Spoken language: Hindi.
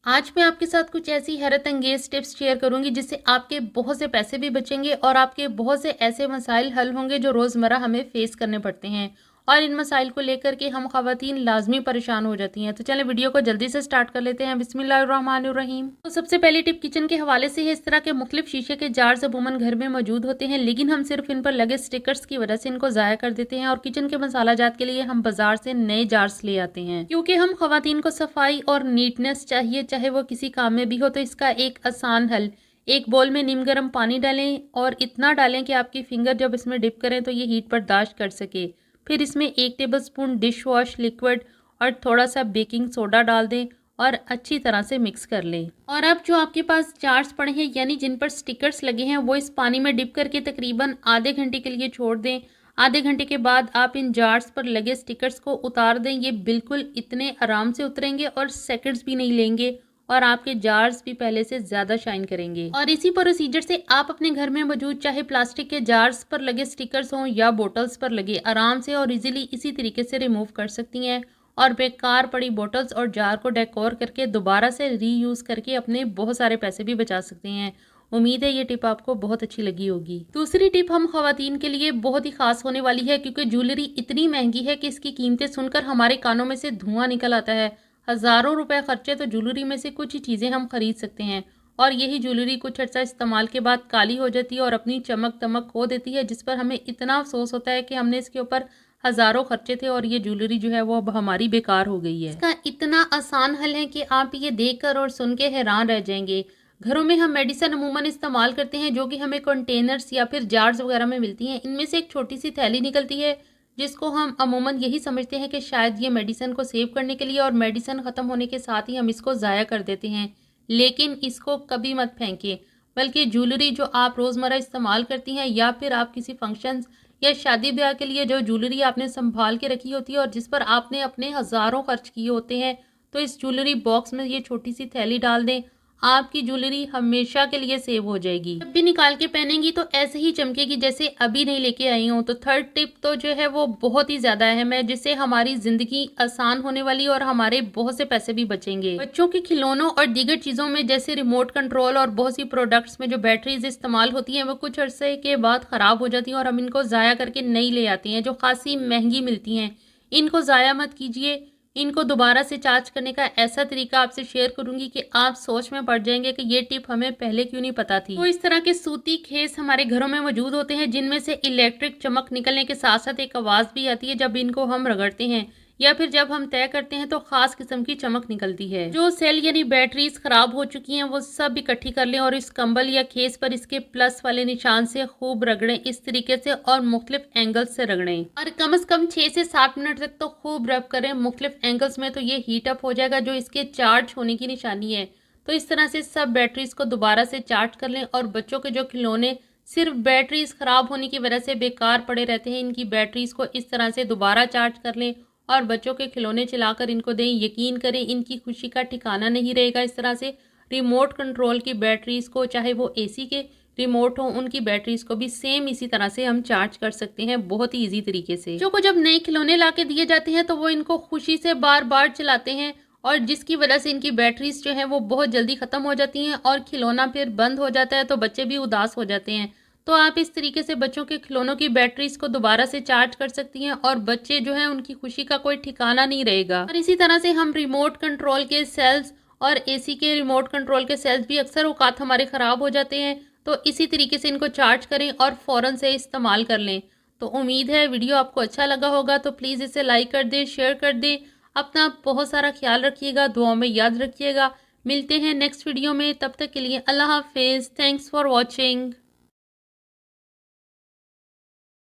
आज मैं आपके साथ कुछ ऐसी हैरत अंगेज टिप्स शेयर करूंगी जिससे आपके बहुत से पैसे भी बचेंगे और आपके बहुत से ऐसे मसाइल हल होंगे जो रोज़मर्रा हमें फेस करने पड़ते हैं। और इन मसाइल को लेकर के हम ख़वातीन लाजमी परेशान हो जाती हैं। तो चलें वीडियो को जल्दी से स्टार्ट कर लेते हैं। बिस्मिल्लाहिर्रहमानिर्रहीम। तो सबसे पहली टिप किचन के हवाले से है। इस तरह के मुख्तलिफ शीशे के जार्स अमूमन घर में मौजूद होते हैं, लेकिन हम सिर्फ इन पर लगे स्टिकर्स की वजह से इनको ज़ाया कर देते हैं और किचन के मसाला जात के लिए हम बाजार से नए जार्स ले आते हैं। क्योंकि हम ख़वातीन को सफाई और नीटनेस चाहिए, चाहे वो किसी काम में भी हो, तो इसका एक आसान हल, एक बोल में नीम गर्म पानी डालें और इतना डालें कि आपकी फिंगर जब इसमें डिप करें तो ये हीट बर्दाश्त कर सके। फिर इसमें 1 टेबलस्पून डिश वॉश लिक्विड और थोड़ा सा बेकिंग सोडा डाल दें और अच्छी तरह से मिक्स कर लें। और अब जो आपके पास जार्स पड़े हैं, यानी जिन पर स्टिकर्स लगे हैं, वो इस पानी में डिप करके तकरीबन आधे घंटे के लिए छोड़ दें। आधे घंटे के बाद आप इन जार्स पर लगे स्टिकर्स को उतार दें। ये बिल्कुल इतने आराम से उतरेंगे और सेकंड्स भी नहीं लेंगे और आपके जार्स भी पहले से ज़्यादा शाइन करेंगे। और इसी प्रोसीजर से आप अपने घर में मौजूद चाहे प्लास्टिक के जार्स पर लगे स्टिकर्स हों या बोटल्स पर लगे, आराम से और इजीली इसी तरीके से रिमूव कर सकती हैं और बेकार पड़ी बोटल्स और जार को डेकोर करके दोबारा से रीयूज़ करके अपने बहुत सारे पैसे भी बचा सकते हैं। उम्मीद है ये टिप आपको बहुत अच्छी लगी होगी। दूसरी टिप हम खवातीन के लिए बहुत ही खास होने वाली है, क्योंकि ज्वेलरी इतनी महंगी है कि इसकी कीमतें सुनकर हमारे कानों में से धुआं निकल आता है। हज़ारों रुपए खर्चे तो ज्वेलरी में से कुछ ही चीज़ें हम खरीद सकते हैं और यही ज्वेलरी कुछ अर्सा इस्तेमाल के बाद काली हो जाती है और अपनी चमक दमक खो देती है, जिस पर हमें इतना अफसोस होता है कि हमने इसके ऊपर हज़ारों खर्चे थे और ये ज्वेलरी जो है वो अब हमारी बेकार हो गई है। इसका इतना आसान हल है कि आप ये देखकर और सुन के हैरान रह जाएंगे। घरों में हम मेडिसिन अमूमन इस्तेमाल करते हैं जो कि हमें कंटेनर्स या फिर जार्स वगैरह में मिलती हैं। इनमें से एक छोटी सी थैली निकलती है जिसको हम अमूमन यही समझते हैं कि शायद ये मेडिसिन को सेव करने के लिए, और मेडिसिन ख़त्म होने के साथ ही हम इसको ज़ाया कर देते हैं। लेकिन इसको कभी मत फेंकें, बल्कि ज्वेलरी जो आप रोज़मर्रा इस्तेमाल करती हैं या फिर आप किसी फंक्शंस या शादी ब्याह के लिए जो ज्वेलरी आपने संभाल के रखी होती है और जिस पर आपने अपने हज़ारों खर्च किए होते हैं, तो इस ज्वेलरी बॉक्स में ये छोटी सी थैली डाल दें। आपकी ज्वेलरी हमेशा के लिए सेव हो जाएगी। जब भी निकाल के पहनेंगी तो ऐसे ही चमकेगी जैसे अभी नहीं लेके आई हूँ। तो थर्ड टिप तो जो है वो बहुत ही ज़्यादा अहम है, जिससे हमारी ज़िंदगी आसान होने वाली और हमारे बहुत से पैसे भी बचेंगे। बच्चों के खिलौनों और दीगर चीज़ों में जैसे रिमोट कंट्रोल और बहुत सी प्रोडक्ट्स में जो बैटरीज इस्तेमाल होती हैं वो कुछ अरसे के बाद ख़राब हो जाती हैं और हम इनको ज़ाया करके नई ले आती हैं जो खासी महंगी मिलती हैं। इनको ज़ाया मत कीजिए। इनको दोबारा से चार्ज करने का ऐसा तरीका आपसे शेयर करूंगी कि आप सोच में पड़ जाएंगे कि ये टिप हमें पहले क्यों नहीं पता थी। तो इस तरह के सूती खेस हमारे घरों में मौजूद होते हैं जिनमें से इलेक्ट्रिक चमक निकलने के साथ साथ एक आवाज़ भी आती है जब इनको हम रगड़ते हैं या फिर जब हम तय करते हैं, तो खास किस्म की चमक निकलती है। जो सेल यानी बैटरीज खराब हो चुकी हैं वो सब इकट्ठी कर लें और इस कंबल या खेस पर इसके प्लस वाले निशान से खूब रगड़ें, इस तरीके से, और मुख्तलिफ एंगल्स से रगड़ें और कम से कम 6 से 7 मिनट तक तो खूब रब करें मुख्तलिफ एंगल्स में। तो ये हीट अप हो जाएगा जो इसके चार्ज होने की निशानी है। तो इस तरह से सब बैटरीज को दोबारा से चार्ज कर लें। और बच्चों के जो खिलौने सिर्फ बैटरीज खराब होने की वजह से बेकार पड़े रहते हैं, इनकी बैटरीज को इस तरह से दोबारा चार्ज कर लें और बच्चों के खिलौने चलाकर इनको दें। यकीन करें इनकी खुशी का ठिकाना नहीं रहेगा। इस तरह से रिमोट कंट्रोल की बैटरीज को, चाहे वो एसी के रिमोट हो, उनकी बैटरीज को भी सेम इसी तरह से हम चार्ज कर सकते हैं बहुत ही इजी तरीके से। बच्चों को जब नए खिलौने ला के दिए जाते हैं तो वो इनको खुशी से बार बार चलाते हैं और जिसकी वजह से इनकी बैटरीज जो है वो बहुत जल्दी ख़त्म हो जाती हैं और खिलौना फिर बंद हो जाता है, तो बच्चे भी उदास हो जाते हैं। तो आप इस तरीके से बच्चों के खिलौनों की बैटरीज को दोबारा से चार्ज कर सकती हैं और बच्चे जो हैं उनकी खुशी का कोई ठिकाना नहीं रहेगा। और इसी तरह से हम रिमोट कंट्रोल के सेल्स और एसी के रिमोट कंट्रोल के सेल्स भी अक्सर औकात हमारे ख़राब हो जाते हैं, तो इसी तरीके से इनको चार्ज करें और फ़ौरन से इस्तेमाल कर लें। तो उम्मीद है वीडियो आपको अच्छा लगा होगा, तो प्लीज़ इसे लाइक कर दें, शेयर कर दें। अपना बहुत सारा ख्याल रखिएगा, दुआओं में याद रखिएगा। मिलते हैं नेक्स्ट वीडियो में, तब तक के लिए अल्लाह हाफिज़। Thanks for watching.